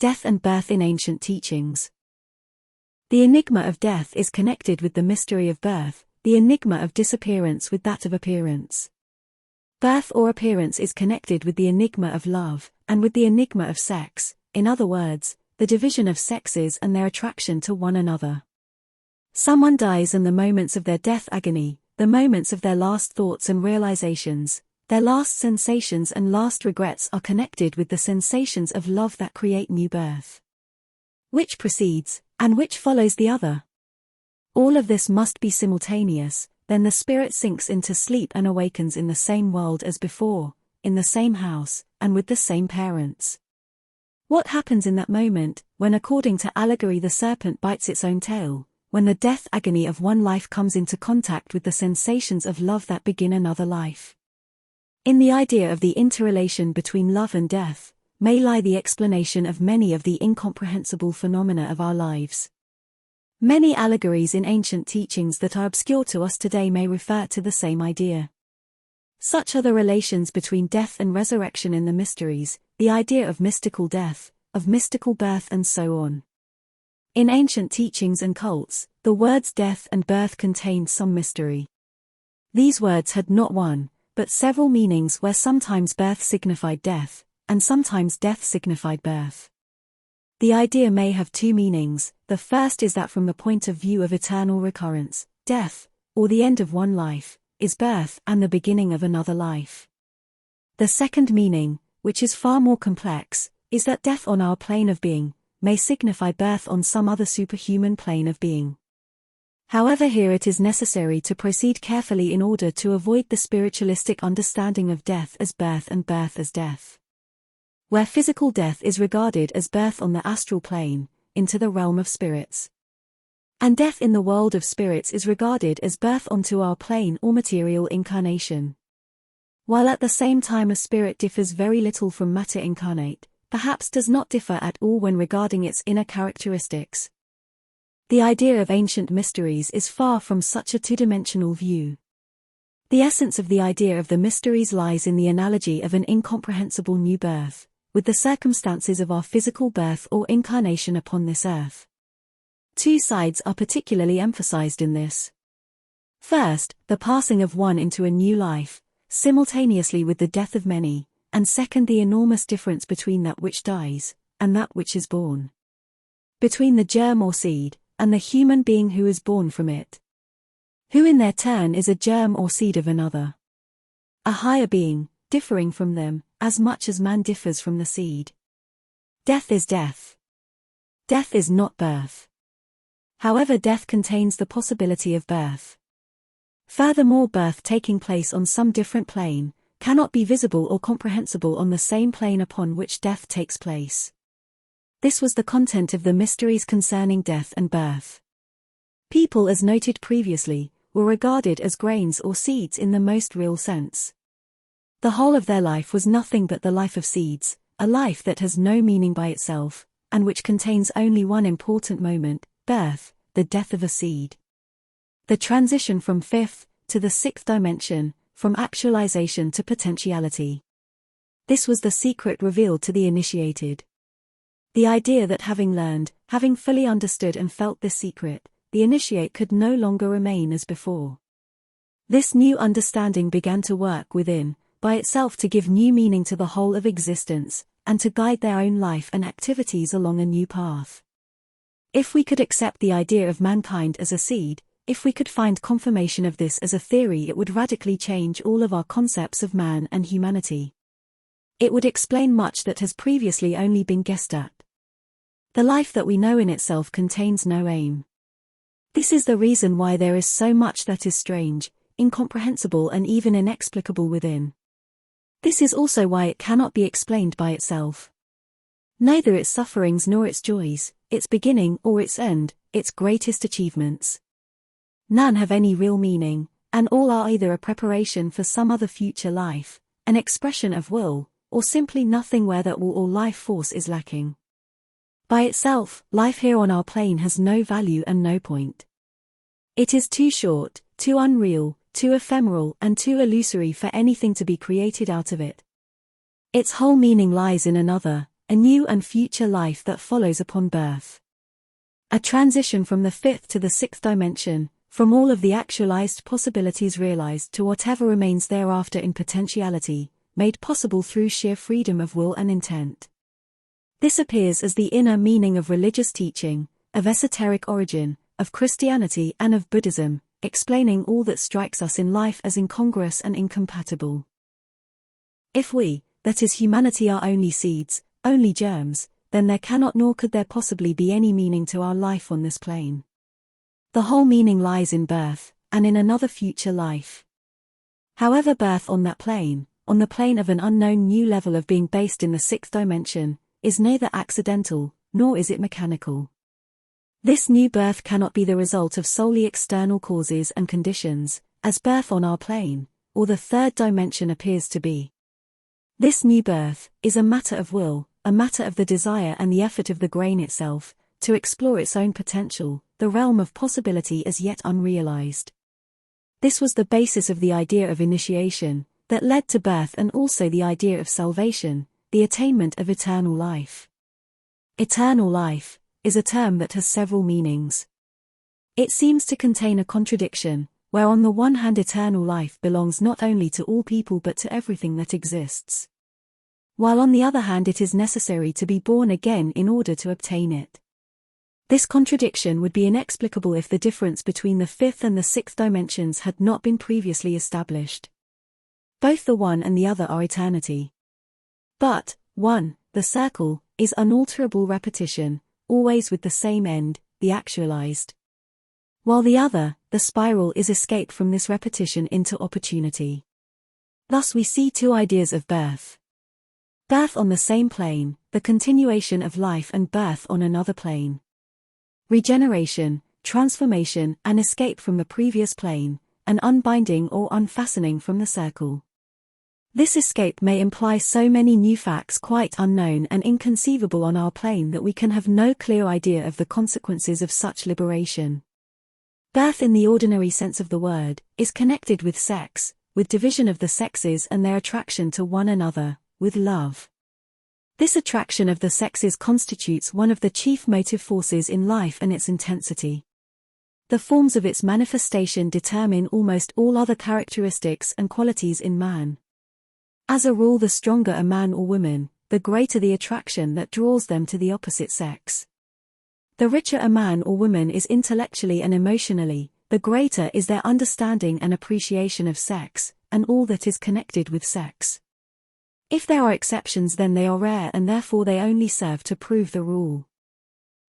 Death and birth in ancient teachings. The enigma of death is connected with the mystery of birth, the enigma of disappearance with that of appearance. Birth or appearance is connected with the enigma of love, and with the enigma of sex, in other words, the division of sexes and their attraction to one another. Someone dies, and the moments of their death agony, the moments of their last thoughts and realizations, their last sensations and last regrets are connected with the sensations of love that create new birth. Which precedes, and which follows the other? All of this must be simultaneous, then the spirit sinks into sleep and awakens in the same world as before, in the same house, and with the same parents. What happens in that moment, when according to allegory the serpent bites its own tail, when the death agony of one life comes into contact with the sensations of love that begin another life? In the idea of the interrelation between love and death, may lie the explanation of many of the incomprehensible phenomena of our lives. Many allegories in ancient teachings that are obscure to us today may refer to the same idea. Such are the relations between death and resurrection in the mysteries, the idea of mystical death, of mystical birth, and so on. In ancient teachings and cults, the words death and birth contained some mystery. These words had not one, but several meanings, where sometimes birth signified death, and sometimes death signified birth. The idea may have two meanings. The first is that from the point of view of eternal recurrence, death, or the end of one life, is birth and the beginning of another life. The second meaning, which is far more complex, is that death on our plane of being may signify birth on some other superhuman plane of being. However, here it is necessary to proceed carefully in order to avoid the spiritualistic understanding of death as birth and birth as death. Where physical death is regarded as birth on the astral plane, into the realm of spirits. And death in the world of spirits is regarded as birth onto our plane or material incarnation. While at the same time a spirit differs very little from matter incarnate, perhaps does not differ at all when regarding its inner characteristics. The idea of ancient mysteries is far from such a two-dimensional view. The essence of the idea of the mysteries lies in the analogy of an incomprehensible new birth, with the circumstances of our physical birth or incarnation upon this earth. Two sides are particularly emphasized in this. First, the passing of one into a new life, simultaneously with the death of many, and second, the enormous difference between that which dies, and that which is born. Between the germ or seed, and the human being who is born from it. Who in their turn is a germ or seed of another. A higher being, differing from them, as much as man differs from the seed. Death is death. Death is not birth. However, death contains the possibility of birth. Furthermore, birth taking place on some different plane, cannot be visible or comprehensible on the same plane upon which death takes place. This was the content of the mysteries concerning death and birth. People, as noted previously, were regarded as grains or seeds in the most real sense. The whole of their life was nothing but the life of seeds, a life that has no meaning by itself, and which contains only one important moment, birth, the death of a seed. The transition from fifth to the sixth dimension, from actualization to potentiality. This was the secret revealed to the initiated. The idea that having learned, having fully understood and felt this secret, the initiate could no longer remain as before. This new understanding began to work within, by itself, to give new meaning to the whole of existence, and to guide their own life and activities along a new path. If we could accept the idea of mankind as a seed, if we could find confirmation of this as a theory, it would radically change all of our concepts of man and humanity. It would explain much that has previously only been guessed at. The life that we know in itself contains no aim. This is the reason why there is so much that is strange, incomprehensible, and even inexplicable within. This is also why it cannot be explained by itself. Neither its sufferings nor its joys, its beginning or its end, its greatest achievements. None have any real meaning, and all are either a preparation for some other future life, an expression of will, or simply nothing where that will or life force is lacking. By itself, life here on our plane has no value and no point. It is too short, too unreal, too ephemeral, and too illusory for anything to be created out of it. Its whole meaning lies in another, a new and future life that follows upon birth. A transition from the fifth to the sixth dimension, from all of the actualized possibilities realized to whatever remains thereafter in potentiality, made possible through sheer freedom of will and intent. This appears as the inner meaning of religious teaching, of esoteric origin, of Christianity and of Buddhism, explaining all that strikes us in life as incongruous and incompatible. If we, that is humanity, are only seeds, only germs, then there cannot nor could there possibly be any meaning to our life on this plane. The whole meaning lies in birth, and in another future life. However, birth on that plane, on the plane of an unknown new level of being based in the sixth dimension, is neither accidental, nor is it mechanical. This new birth cannot be the result of solely external causes and conditions, as birth on our plane, or the third dimension appears to be. This new birth is a matter of will, a matter of the desire and the effort of the grain itself, to explore its own potential, the realm of possibility as yet unrealized. This was the basis of the idea of initiation, that led to birth, and also the idea of salvation, the attainment of eternal life. Eternal life is a term that has several meanings. It seems to contain a contradiction, where on the one hand eternal life belongs not only to all people but to everything that exists, while on the other hand it is necessary to be born again in order to obtain it. This contradiction would be inexplicable if the difference between the fifth and the sixth dimensions had not been previously established. Both the one and the other are eternity. But, one, the circle, is unalterable repetition, always with the same end, the actualized. While the other, the spiral, is escape from this repetition into opportunity. Thus we see two ideas of birth. Birth on the same plane, the continuation of life, and birth on another plane. Regeneration, transformation, and escape from the previous plane, an unbinding or unfastening from the circle. This escape may imply so many new facts quite unknown and inconceivable on our plane that we can have no clear idea of the consequences of such liberation. Birth in the ordinary sense of the word is connected with sex, with division of the sexes and their attraction to one another, with love. This attraction of the sexes constitutes one of the chief motive forces in life and its intensity. The forms of its manifestation determine almost all other characteristics and qualities in man. As a rule, the stronger a man or woman, the greater the attraction that draws them to the opposite sex. The richer a man or woman is intellectually and emotionally, the greater is their understanding and appreciation of sex, and all that is connected with sex. If there are exceptions, then they are rare, and therefore they only serve to prove the rule.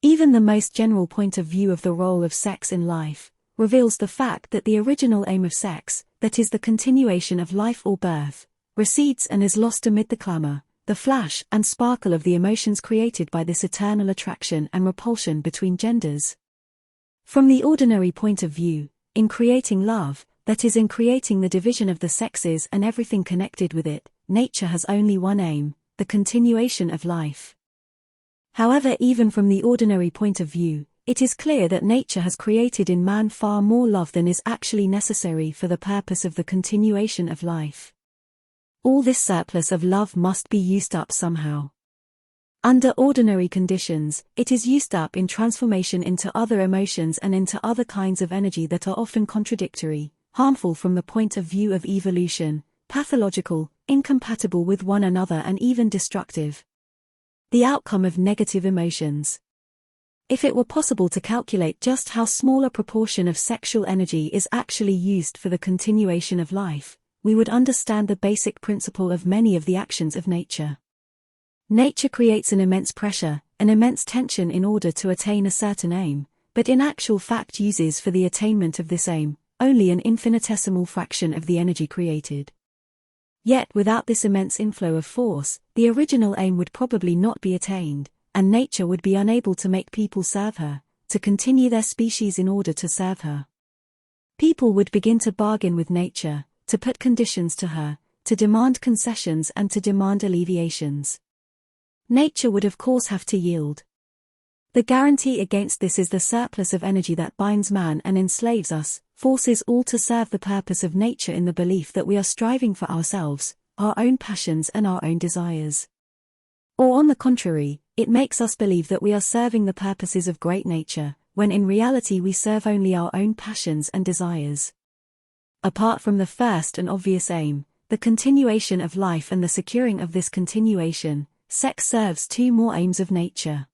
Even the most general point of view of the role of sex in life reveals the fact that the original aim of sex, that is the continuation of life or birth, recedes and is lost amid the clamor, the flash and sparkle of the emotions created by this eternal attraction and repulsion between genders. From the ordinary point of view, in creating love, that is in creating the division of the sexes and everything connected with it, nature has only one aim, the continuation of life. However, even from the ordinary point of view, it is clear that nature has created in man far more love than is actually necessary for the purpose of the continuation of life. All this surplus of love must be used up somehow. Under ordinary conditions, it is used up in transformation into other emotions and into other kinds of energy that are often contradictory, harmful from the point of view of evolution, pathological, incompatible with one another, and even destructive. The outcome of negative emotions. If it were possible to calculate just how small a proportion of sexual energy is actually used for the continuation of life, we would understand the basic principle of many of the actions of nature. Nature creates an immense pressure, an immense tension in order to attain a certain aim, but in actual fact uses for the attainment of this aim only an infinitesimal fraction of the energy created. Yet without this immense inflow of force, the original aim would probably not be attained, and nature would be unable to make people serve her, to continue their species in order to serve her. People would begin to bargain with nature, to put conditions to her, to demand concessions and to demand alleviations. Nature would of course have to yield. The guarantee against this is the surplus of energy that binds man and enslaves us, forces all to serve the purpose of nature in the belief that we are striving for ourselves, our own passions and our own desires. Or on the contrary, it makes us believe that we are serving the purposes of great nature, when in reality we serve only our own passions and desires. Apart from the first and obvious aim, the continuation of life and the securing of this continuation, sex serves two more aims of nature.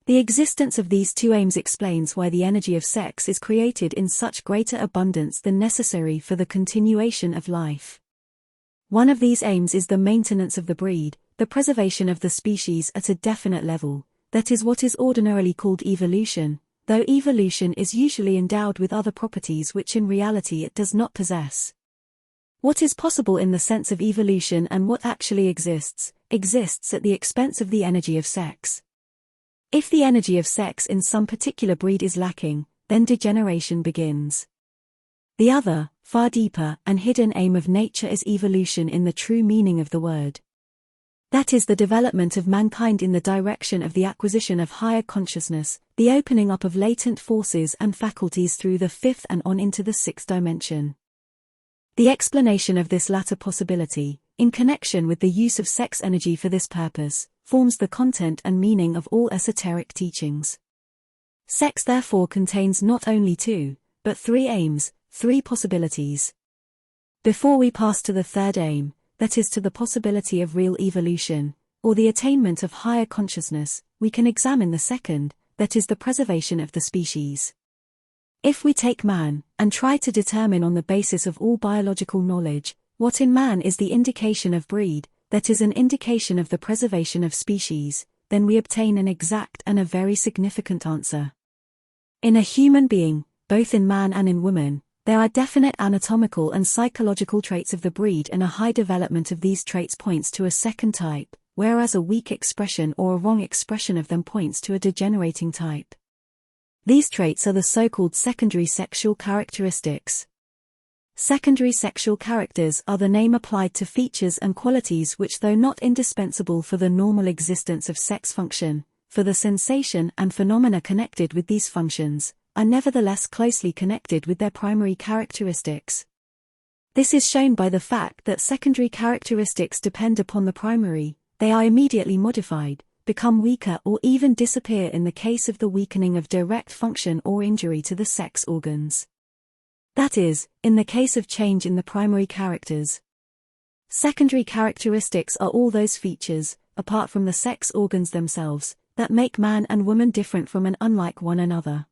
The existence of these two aims explains why the energy of sex is created in such greater abundance than necessary for the continuation of life. One of these aims is the maintenance of the breed, the preservation of the species at a definite level, that is what is ordinarily called evolution, though evolution is usually endowed with other properties which in reality it does not possess. What is possible in the sense of evolution and what actually exists at the expense of the energy of sex. If the energy of sex in some particular breed is lacking, then degeneration begins. The other, far deeper and hidden aim of nature is evolution in the true meaning of the word. That is the development of mankind in the direction of the acquisition of higher consciousness, the opening up of latent forces and faculties through the fifth and on into the sixth dimension. The explanation of this latter possibility, in connection with the use of sex energy for this purpose, forms the content and meaning of all esoteric teachings. Sex therefore contains not only two, but three aims, three possibilities. Before we pass to the third aim, that is to the possibility of real evolution, or the attainment of higher consciousness, we can examine the second, that is the preservation of the species. If we take man, and try to determine on the basis of all biological knowledge, what in man is the indication of breed, that is an indication of the preservation of species, then we obtain an exact and a very significant answer. In a human being, both in man and in woman, there are definite anatomical and psychological traits of the breed, and a high development of these traits points to a second type, whereas a weak expression or a wrong expression of them points to a degenerating type. These traits are the so-called secondary sexual characteristics. Secondary sexual characters are the name applied to features and qualities which, though not indispensable for the normal existence of sex function, for the sensation and phenomena connected with these functions, are nevertheless closely connected with their primary characteristics. This is shown by the fact that secondary characteristics depend upon the primary, they are immediately modified, become weaker or even disappear in the case of the weakening of direct function or injury to the sex organs. That is, in the case of change in the primary characters. Secondary characteristics are all those features, apart from the sex organs themselves, that make man and woman different from and unlike one another.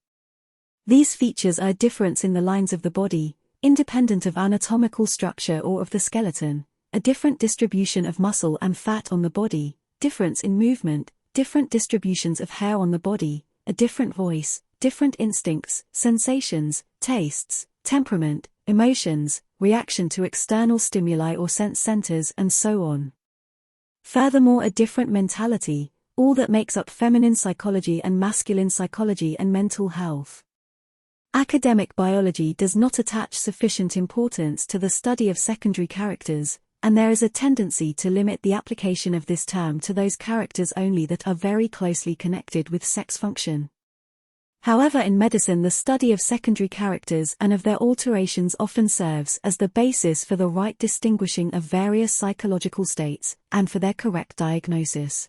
These features are a difference in the lines of the body, independent of anatomical structure or of the skeleton, a different distribution of muscle and fat on the body, difference in movement, different distributions of hair on the body, a different voice, different instincts, sensations, tastes, temperament, emotions, reaction to external stimuli or sense centers, and so on. Furthermore, a different mentality, all that makes up feminine psychology and masculine psychology and mental health. Academic biology does not attach sufficient importance to the study of secondary characters, and there is a tendency to limit the application of this term to those characters only that are very closely connected with sex function. However, in medicine the study of secondary characters and of their alterations often serves as the basis for the right distinguishing of various psychological states, and for their correct diagnosis.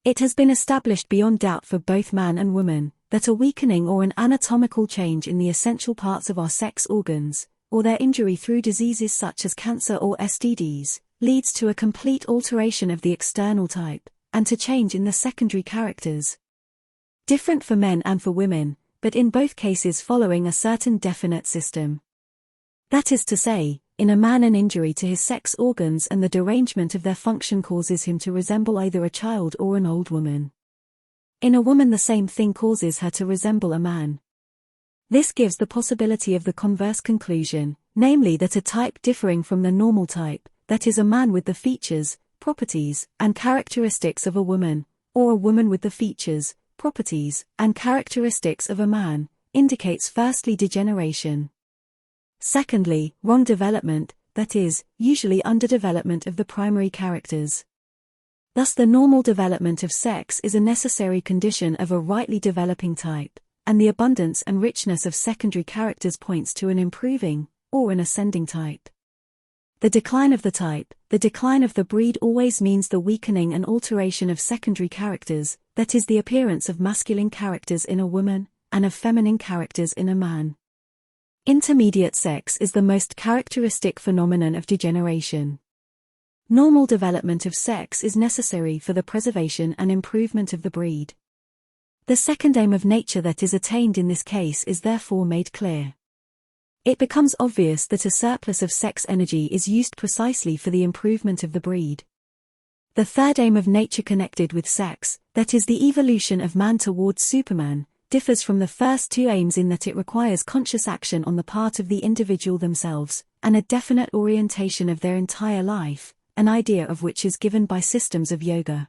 It has been established beyond doubt for both man and woman, that a weakening or an anatomical change in the essential parts of our sex organs, or their injury through diseases such as cancer or STDs, leads to a complete alteration of the external type, and to change in the secondary characters. Different for men and for women, but in both cases following a certain definite system. That is to say, in a man an injury to his sex organs and the derangement of their function causes him to resemble either a child or an old woman. In a woman the same thing causes her to resemble a man. This gives the possibility of the converse conclusion, namely that a type differing from the normal type, that is a man with the features, properties, and characteristics of a woman, or a woman with the features, properties, and characteristics of a man, indicates firstly degeneration. Secondly, wrong development, that is, usually underdevelopment of the primary characters. Thus the normal development of sex is a necessary condition of a rightly developing type, and the abundance and richness of secondary characters points to an improving, or an ascending type. The decline of the type, the decline of the breed always means the weakening and alteration of secondary characters, that is the appearance of masculine characters in a woman, and of feminine characters in a man. Intermediate sex is the most characteristic phenomenon of degeneration. Normal development of sex is necessary for the preservation and improvement of the breed. The second aim of nature that is attained in this case is therefore made clear. It becomes obvious that a surplus of sex energy is used precisely for the improvement of the breed. The third aim of nature connected with sex, that is the evolution of man towards Superman, differs from the first two aims in that it requires conscious action on the part of the individual themselves, and a definite orientation of their entire life, an idea of which is given by systems of yoga.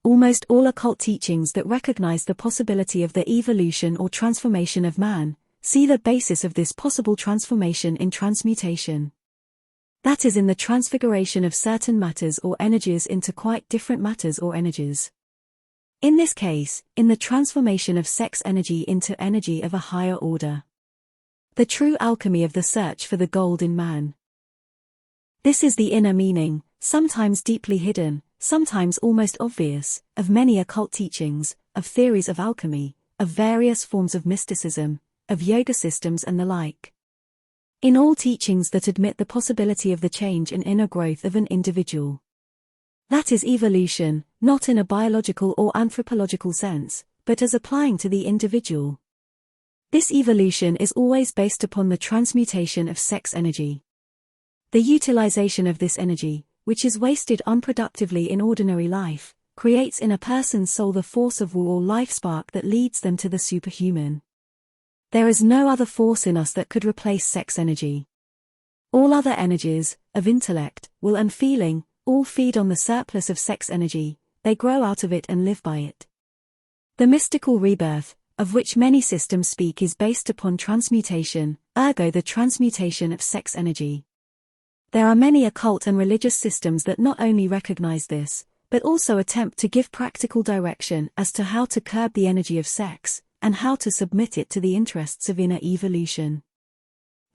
Almost all occult teachings that recognize the possibility of the evolution or transformation of man, see the basis of this possible transformation in transmutation. That is in the transfiguration of certain matters or energies into quite different matters or energies. In this case, in the transformation of sex energy into energy of a higher order. The true alchemy of the search for the gold in man. This is the inner meaning, sometimes deeply hidden, sometimes almost obvious, of many occult teachings, of theories of alchemy, of various forms of mysticism, of yoga systems and the like. In all teachings that admit the possibility of the change and inner growth of an individual. That is evolution, not in a biological or anthropological sense, but as applying to the individual. This evolution is always based upon the transmutation of sex energy. The utilization of this energy, which is wasted unproductively in ordinary life, creates in a person's soul the force of will or life spark that leads them to the superhuman. There is no other force in us that could replace sex energy. All other energies, of intellect, will and feeling, all feed on the surplus of sex energy, they grow out of it and live by it. The mystical rebirth, of which many systems speak, is based upon transmutation, ergo the transmutation of sex energy. There are many occult and religious systems that not only recognize this, but also attempt to give practical direction as to how to curb the energy of sex, and how to submit it to the interests of inner evolution.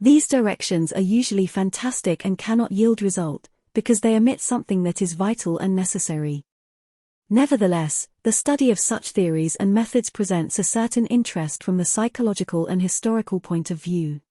These directions are usually fantastic and cannot yield result, because they omit something that is vital and necessary. Nevertheless, the study of such theories and methods presents a certain interest from the psychological and historical point of view.